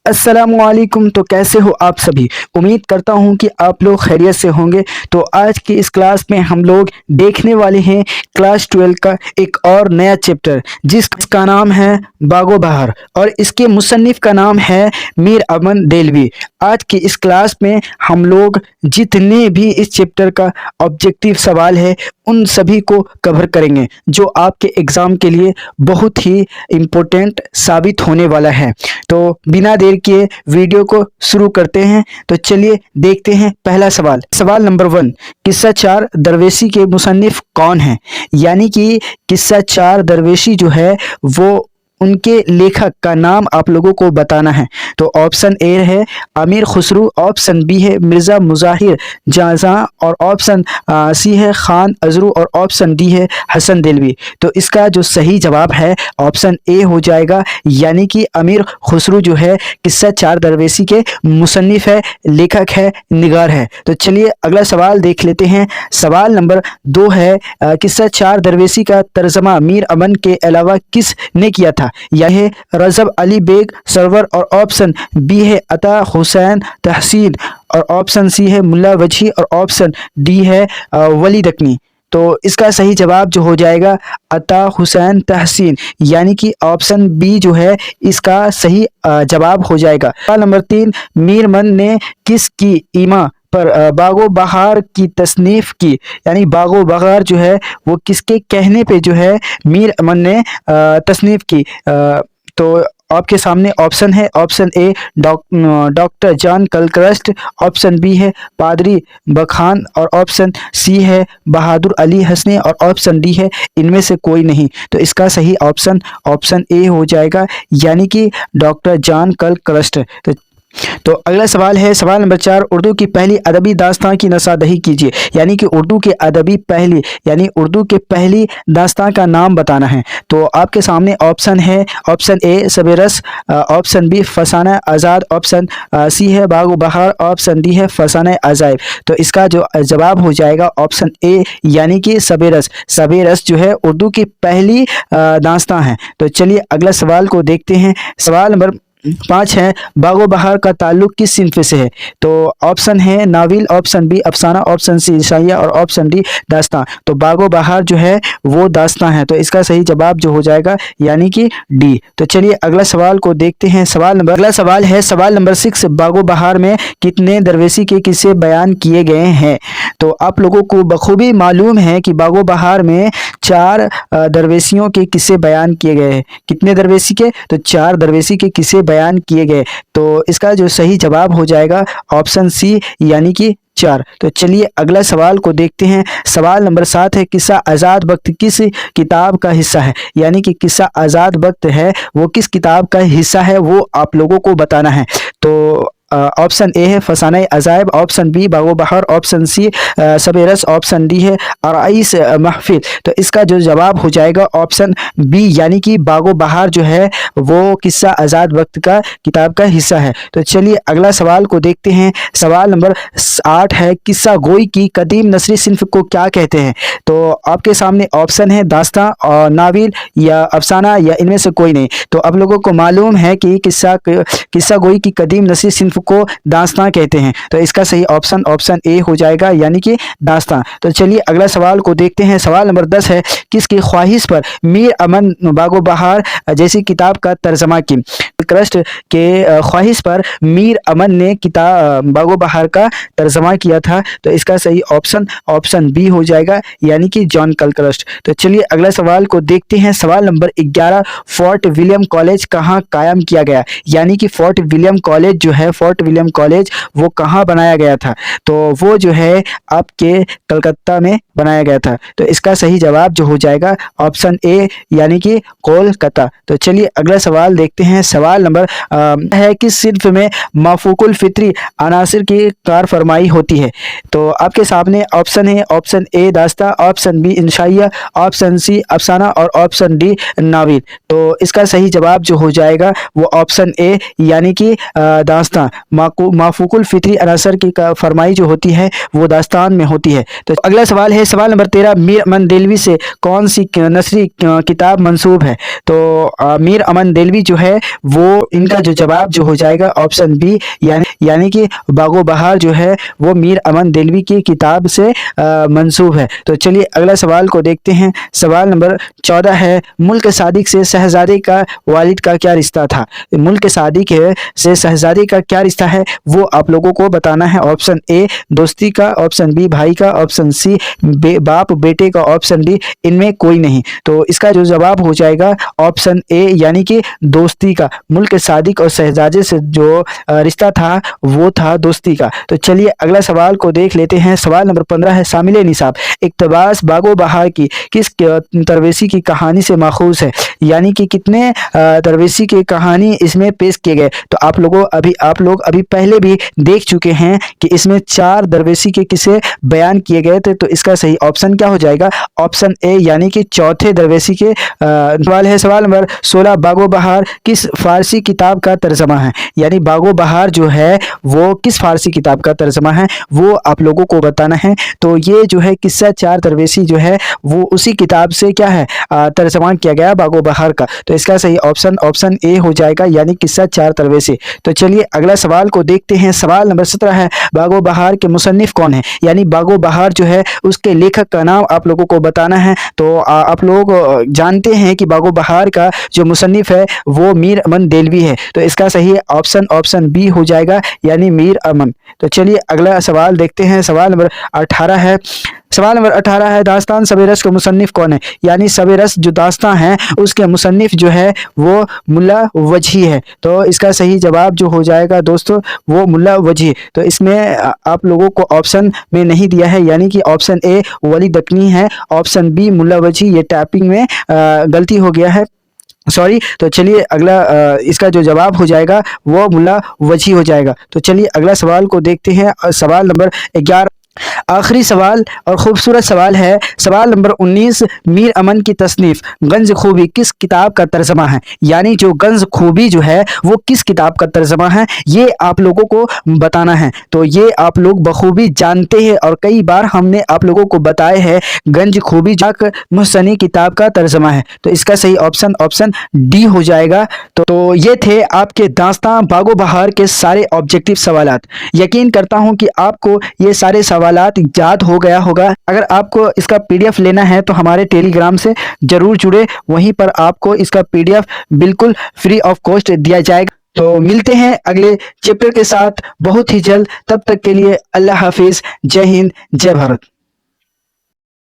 अस्सलामुअलैकुम। तो कैसे हो आप सभी। उम्मीद करता हूँ कि आप लोग खैरियत से होंगे। तो आज की इस क्लास में हम लोग देखने वाले हैं क्लास 12 का एक और नया चैप्टर जिसका नाम है बागो बहार और इसके मुसन्निफ का नाम है मीर अमन देलवी। आज की इस क्लास में हम लोग जितने भी इस चैप्टर का ऑब्जेक्टिव सवाल है उन सभी को कवर करेंगे जो आपके एग्ज़ाम के लिए बहुत ही इम्पोर्टेंट साबित होने वाला है। तो बिना देर किए वीडियो को शुरू करते हैं। तो चलिए देखते हैं पहला सवाल। सवाल नंबर 1, किस्सा चार दरवेशी के मुसन्निफ कौन हैं? यानी कि किस्सा चार दरवेशी जो है वो उनके लेखक का नाम आप लोगों को बताना है। तो ऑप्शन ए है अमीर खुसरू, ऑप्शन बी है मिर्ज़ा मुज़ाहिर जाज़ा और ऑप्शन सी है खान अजरू और ऑप्शन डी है हसन दिलवी। तो इसका जो सही जवाब है ऑप्शन ए हो जाएगा, यानी कि अमीर खुसरू जो है किस्सा चार दरवेशी के मुसन्निफ है, लेखक है, निगार है। तो चलिए अगला सवाल देख लेते हैं। सवाल नंबर 2 है किस्सा चार दरवेशी का तर्जमा मीर अमन के अलावा किसने किया था? यह है रजब अली बेग सरवर और ऑप्शन बी है अता हुसैन तहसीन और ऑप्शन सी है मुल्ला वजी और ऑप्शन डी है वली दकनी। तो इसका सही जवाब जो हो जाएगा अता हुसैन तहसीन, यानी कि ऑप्शन बी जो है इसका सही जवाब हो जाएगा। सवाल नंबर 3, मीर मन ने किसकी ईमा पर बागो बहार की तसनीफ की? यानी बागो बहार जो है वो किसके कहने पे जो है मीर अमन ने तसनीफ की? तो आपके सामने ऑप्शन है, ऑप्शन ए डॉक्टर जॉन कलक्रस्ट, ऑप्शन बी है पादरी बखान और ऑप्शन सी है बहादुर अली हसनी और ऑप्शन डी है इनमें से कोई नहीं। तो इसका सही ऑप्शन ऑप्शन ए हो जाएगा, यानी कि डॉक्टर जॉन कलक्रस्ट। तो अगला सवाल है सवाल नंबर 4, उर्दू की पहली अदबी दास्तां की नसादही कीजिए। यानी कि उर्दू के अदबी पहली यानी उर्दू के पहली दास्तां का नाम बताना है। तो आपके सामने ऑप्शन है, ऑप्शन ए सबेरस, ऑप्शन बी फसाना आज़ाद, ऑप्शन सी है बागो बहार, ऑप्शन डी है फसाना अजायब। तो इसका जो जवाब हो जाएगा ऑप्शन ए, यानी कि सबेरस। सबेरस जो है उर्दू की पहली दास्तां है। तो चलिए अगला सवाल को देखते हैं। सवाल नंबर 5 है बागो बहार का ताल्लुक किस सिन्फ से है? तो ऑप्शन है नाविल, ऑप्शन बी अफसाना, ऑप्शन सी शाइया और ऑप्शन डी दास्तां। तो बागो बहार जो है वो दास्तां है। तो इसका सही जवाब जो हो जाएगा यानी कि डी। तो चलिए अगला सवाल को देखते हैं। अगला सवाल है सवाल नंबर 6, बागो बहार में कितने दरवेशी के किस्से बयान किए गए हैं? तो आप लोगों को बखूबी मालूम है कि बागो बहार में 4 दरवेशियों के किस्से बयान किए गए हैं। कितने दरवेशी के? तो 4 दरवेशी के किस्से बयान किए गए। तो इसका जो सही जवाब हो जाएगा ऑप्शन सी, यानी कि 4। तो चलिए अगला सवाल को देखते हैं। सवाल नंबर 7 है किस्सा आज़ाद वक्त किस किताब का हिस्सा है? यानी कि किस्सा आज़ाद वक्त है वो किस किताब का हिस्सा है वो आप लोगों को बताना है। तो ऑप्शन ए है फसाना अजायब, ऑप्शन बी बागो बहार, ऑप्शन सी सबेरस, ऑप्शन डी है आराइस महफिल। तो इसका जो जवाब हो जाएगा ऑप्शन बी, यानी कि बागो बहार जो है वो किस्सा आज़ाद वक्त का किताब का हिस्सा है। तो चलिए अगला सवाल को देखते हैं। सवाल नंबर 8 है किस्सा गोई की कदीम नस्री सिन्फ को क्या कहते हैं? तो आपके सामने ऑप्शन है दास्तां और नाविल या अफसाना या इनमें से कोई नहीं। तो आप लोगों को मालूम है कि किस्सा गोई की कदीम नस्री सिन्फ को दास्तां कहते हैं। तो इसका सही ऑप्शन ऑप्शन ए हो जाएगा, यानी कि दास्तां। तो चलिए अगला सवाल को देखते हैं। सवाल नंबर 10 है किसकी ख्वाहिश पर मीर अमन बागो बहार जैसी किताब का तर्जमा की? क्रस्ट के ख्वाहिश पर मीर अमन ने किताब बागो बहार का तर्जमा किया था। तो इसका सही ऑप्शन ऑप्शन बी हो जाएगा, यानी कि जॉन कलक्रस्ट। तो चलिए अगला सवाल को देखते हैं। सवाल नंबर 11, फोर्ट विलियम कॉलेज कहाँ कायम किया गया? यानी कि फोर्ट विलियम कॉलेज जो है फोर्ट विलियम कॉलेज वो कहाँ बनाया गया था? तो वो जो है आपके कलकत्ता में बनाया गया था। तो इसका सही जवाब जो हो जाएगा ऑप्शन ए, यानी कि कोलकाता। तो चलिए अगला सवाल देखते हैं। सवाल नंबर है किस सिन्फ में माफूकुल फित्री अनासिर की कार फरमाई होती है? तो आपके सामने ऑप्शन है, ऑप्शन ए दास्तां, ऑप्शन बी इंशाइया, ऑप्शन सी अफसाना और ऑप्शन डी नाविल। तो इसका सही जवाब जो हो जाएगा वो ऑप्शन ए, यानी कि दास्तां। माफूकुल फित्री अनासर की फरमाई जो होती है वो दास्तान में होती है। तो अगला सवाल है सवाल नंबर 13, मीर अमन देलवी से कौन सी नसरी किताब मंसूब है? तो मीर अमन देलवी जो है वो वो इनका जो जवाब जो हो जाएगा ऑप्शन बी, यानी कि बागो बहार जो है वो मीर अमन देलवी की किताब से मंसूब है। तो चलिए अगला सवाल को देखते हैं। सवाल नंबर 14 है, मुल्क सादिक से शहजादे का वालिद का क्या रिश्ता था? मुल्क सादिक से शहजादे का क्या रिश्ता है वो आप लोगों को बताना है। ऑप्शन ए दोस्ती का, ऑप्शन बी भाई का, ऑप्शन सी बाप बेटे का, ऑप्शन डी इनमें कोई नहीं। तो इसका जो जवाब हो जाएगा ऑप्शन ए, यानी कि दोस्ती का। मुल्क सादिक और शहजादे से जो रिश्ता था वो था दोस्ती का। तो चलिए अगला सवाल को देख लेते हैं। सवाल नंबर 15 है, शामिल निसाब इक़्तिबास बागो बहार की किस तरवेशी की कहानी से माखूज है? यानी कि कितने तरवेशी की कहानी इसमें पेश किए गए? तो आप लोग अभी पहले भी देख चुके हैं कि इसमें 4 दरवेशी के किस्से बयान किए गए थे। तो इसका सही ऑप्शन क्या हो जाएगा? ऑप्शन ए, यानी कि चौथे दरवेशी के सवाल है। सवाल नंबर 16, बागो बहार किस फारसी किताब का तर्जमा है? यानी बागो बहार जो है वो किस फारसी किताब का तर्जमा है वो आप लोगों को बताना है। तो ये जो है किस्सा 4 दरवेशी जो है वो उसी किताब से क्या है तर्जमा किया गया बागो बहार का। तो इसका सही ऑप्शन ए हो जाएगा, यानी किस्सा 4 दरवेशी। तो चलिए अगला सवाल को देखते हैं। सवाल नंबर 17 है, बागो बहार के मुसन्निफ कौन है? यानी बागो बहार जो है उसके लेखक का नाम आप लोगों को बताना है। तो आप लोग जानते हैं कि बागो बहार का जो मुसन्निफ है वो मीर अमन देलवी है। तो इसका सही ऑप्शन बी हो जाएगा, यानी मीर अमन। तो चलिए अगला सवाल देखते हैं। सवाल नंबर 18 है, दास्तान सवेरस के मुसन्निफ कौन है? यानी सवेरस जो दास्तान है उसके मुसन्निफ जो है वो मुल्ला वजही है। तो इसका सही जवाब जो हो जाएगा दोस्तों वो मुल्ला वजही। तो इसमें आप लोगों को ऑप्शन में नहीं दिया है, यानी कि ऑप्शन ए वली दकनी है, ऑप्शन बी मुल्ला वजही। ये टाइपिंग में गलती हो गया है, सॉरी। तो चलिए अगला इसका जो जवाब हो जाएगा वो मुल्ला वजही हो जाएगा। तो चलिए अगला सवाल को देखते हैं। सवाल नंबर 11, आखिरी सवाल और खूबसूरत सवाल है। सवाल नंबर 19, मीर अमन की तसनीफ गंज खूबी किस किताब का तर्जमा है? यानी जो गंज खूबी जो है वो किस किताब का तर्जमा है ये आप लोगों को बताना है। तो ये आप लोग बखूबी जानते हैं और कई बार हमने आप लोगों को बताया है, गंज खूबी जाकर मुहसनी किताब का तर्जमा है। तो इसका सही ऑप्शन डी हो जाएगा। तो ये थे आपके दास्तान बागो बहार के सारे ऑब्जेक्टिव सवालात। यकीन करता हूँ कि आपको ये सारे सवालात याद हो गया होगा। अगर आपको इसका पीडीएफ लेना है तो हमारे टेलीग्राम से जरूर जुड़े, वहीं पर आपको इसका पीडीएफ बिल्कुल फ्री ऑफ कॉस्ट दिया जाएगा। तो मिलते हैं अगले चैप्टर के साथ बहुत ही जल्द। तब तक के लिए अल्लाह हाफिज, जय हिंद, जय भारत।